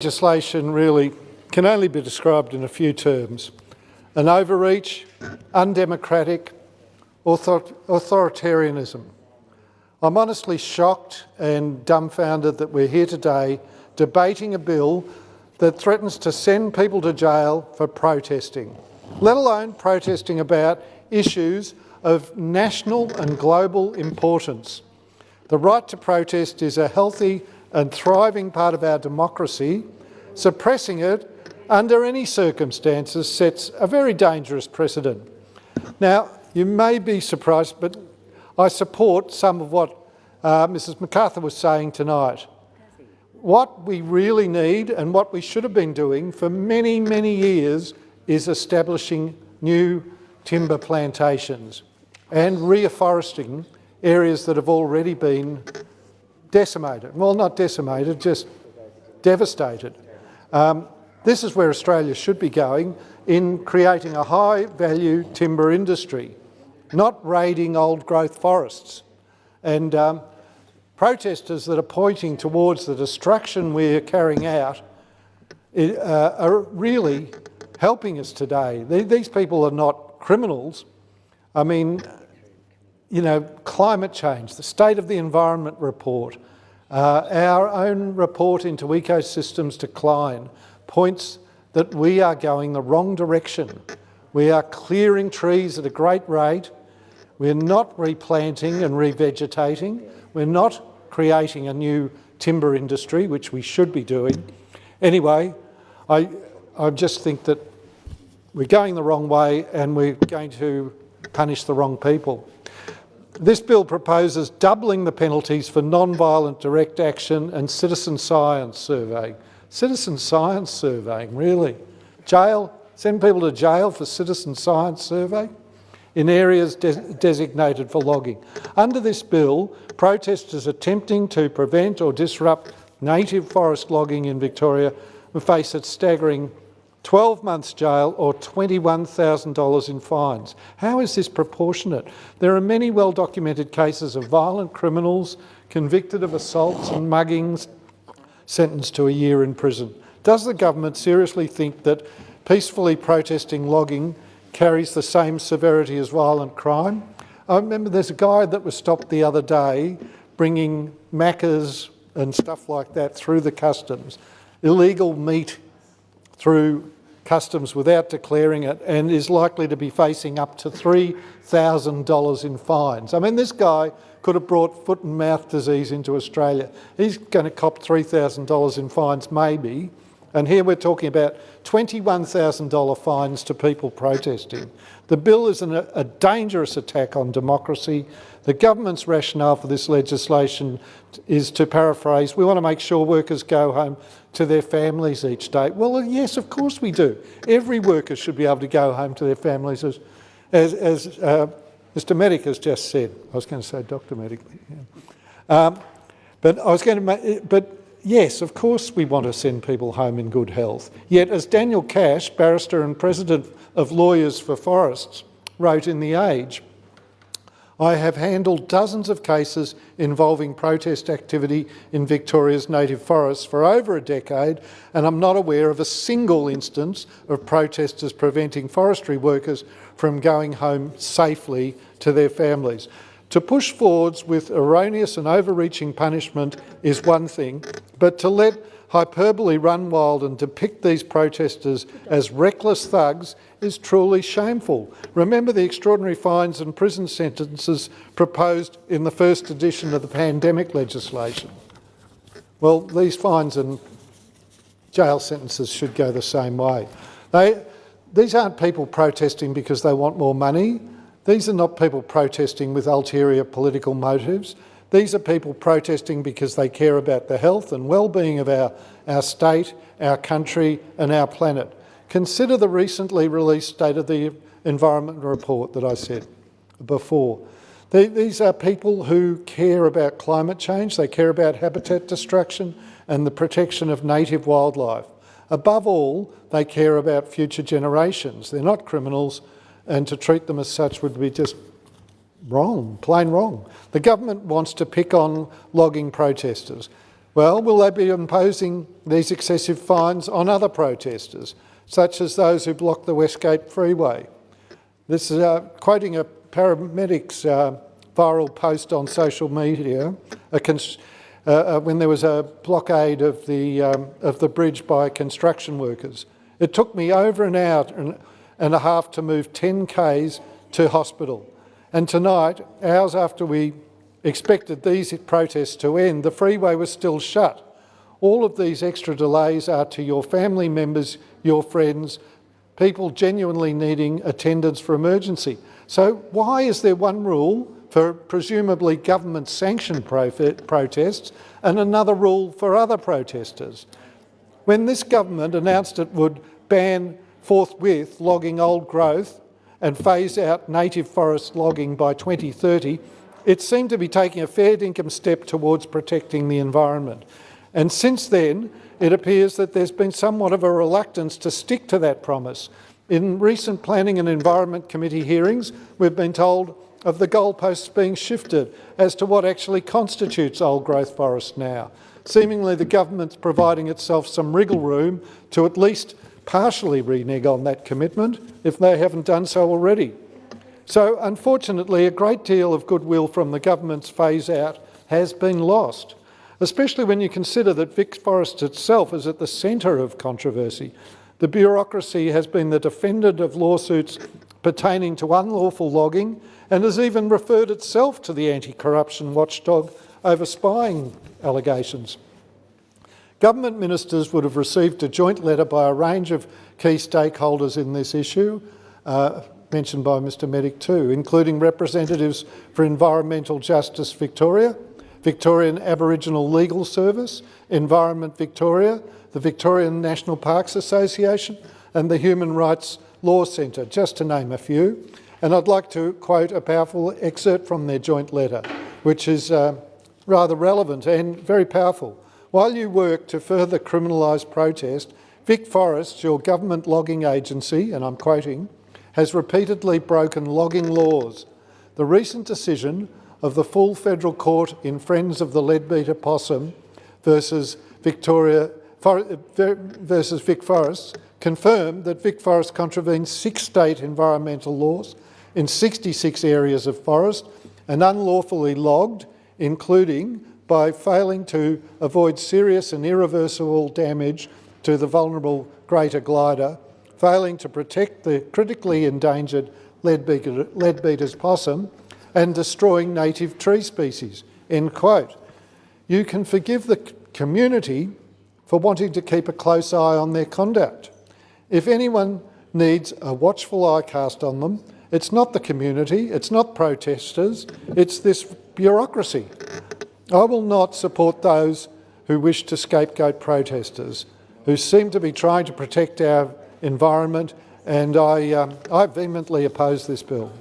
Legislation really can only be described in a few terms: an overreach, undemocratic, authoritarianism. I'm honestly shocked and dumbfounded that we're here today debating a bill that threatens to send people to jail for protesting, let alone protesting about issues of national and global importance. The right to protest is a healthy and thriving part of our democracy. Suppressing it under any circumstances sets a very dangerous precedent. Now, you may be surprised, but I support some of what Mrs MacArthur was saying tonight. What we really need and what we should have been doing for many, many years is establishing new timber plantations and reforesting areas that have already been decimated. Well, not decimated, just devastated. This is where Australia should be going, in creating a high-value timber industry, not raiding old-growth forests. And protesters that are pointing towards the destruction we're carrying out are really helping us today. These people are not criminals. I mean, you know, climate change, the State of the Environment report, our own report into ecosystems decline points that we are going the wrong direction. We are clearing trees at a great rate. We're not replanting and revegetating. We're not creating a new timber industry, which we should be doing. Anyway, I just think that we're going the wrong way and we're going to punish the wrong people. This bill proposes doubling the penalties for non-violent direct action and citizen science surveying. Citizen science surveying, really? Jail? Send people to jail for citizen science survey in areas designated for logging. Under this bill, protesters attempting to prevent or disrupt native forest logging in Victoria will face a staggering 12 months jail or $21,000 in fines. How is this proportionate? There are many well-documented cases of violent criminals convicted of assaults and muggings, sentenced to a year in prison. Does the government seriously think that peacefully protesting logging carries the same severity as violent crime? I remember there's a guy that was stopped the other day bringing macas and stuff like that through the customs, illegal meat through customs without declaring it, and is likely to be facing up to $3,000 in fines. I mean, this guy could have brought foot and mouth disease into Australia. He's going to cop $3,000 in fines, maybe. And here we're talking about $21,000 fines to people protesting. The bill is a dangerous attack on democracy. The government's rationale for this legislation is, to paraphrase, we want to make sure workers go home to their families each day. Well, yes, of course we do. Every worker should be able to go home to their families, as Mr Medic has just said. I was going to say Dr Medic. Yeah. But yes, of course we want to send people home in good health. Yet, as Daniel Cash, barrister and president of Lawyers for Forests, wrote in The Age, I have handled dozens of cases involving protest activity in Victoria's native forests for over a decade, and I'm not aware of a single instance of protesters preventing forestry workers from going home safely to their families. To push forwards with erroneous and overreaching punishment is one thing, but to let hyperbole run wild and depict these protesters as reckless thugs is truly shameful. Remember the extraordinary fines and prison sentences proposed in the first edition of the pandemic legislation. Well, these fines and jail sentences should go the same way. These aren't people protesting because they want more money. These are not people protesting with ulterior political motives. These are people protesting because they care about the health and well-being of our state, our country and our planet. Consider the recently released State of the Environment report that I said before. These are people who care about climate change, they care about habitat destruction and the protection of native wildlife. Above all, they care about future generations. They're not criminals, and to treat them as such would be just wrong, plain wrong. The government wants to pick on logging protesters. Well, will they be imposing these excessive fines on other protesters, such as those who blocked the Westgate Freeway? This is quoting a paramedic's viral post on social media when there was a blockade of the bridge by construction workers. It took me over an hour and a half to move 10 k's to hospital. And tonight, hours after we expected these protests to end, the freeway was still shut. All of these extra delays are to your family members, your friends, people genuinely needing attendance for emergency. So why is there one rule for presumably government-sanctioned protests and another rule for other protesters? When this government announced it would ban forthwith logging old growth and phase out native forest logging by 2030, it seemed to be taking a fair dinkum step towards protecting the environment. And since then, it appears that there's been somewhat of a reluctance to stick to that promise. In recent Planning and Environment Committee hearings, we've been told of the goalposts being shifted as to what actually constitutes old growth forest now. Seemingly the government's providing itself some wriggle room to at least partially renege on that commitment, if they haven't done so already. So unfortunately, a great deal of goodwill from the government's phase out has been lost, especially when you consider that VicForest itself is at the centre of controversy. The bureaucracy has been the defendant of lawsuits pertaining to unlawful logging and has even referred itself to the anti-corruption watchdog over spying allegations. Government ministers would have received a joint letter by a range of key stakeholders in this issue, mentioned by Mr Medic too, including representatives for Environmental Justice Victoria, Victorian Aboriginal Legal Service, Environment Victoria, the Victorian National Parks Association and the Human Rights Law Centre, just to name a few. And I'd like to quote a powerful excerpt from their joint letter, which is rather relevant and very powerful. While you work to further criminalise protest, VicForest, your government logging agency, and I'm quoting, has repeatedly broken logging laws. The recent decision of the full federal court in Friends of the Leadbeater Possum versus VicForest confirmed that VicForest contravenes 6 state environmental laws in 66 areas of forest and unlawfully logged, including by failing to avoid serious and irreversible damage to the vulnerable greater glider, failing to protect the critically endangered Leadbeater's possum and destroying native tree species, end quote. You can forgive the community for wanting to keep a close eye on their conduct. If anyone needs a watchful eye cast on them, it's not the community, it's not protesters, it's this bureaucracy. I will not support those who wish to scapegoat protesters, who seem to be trying to protect our environment, and I vehemently oppose this bill.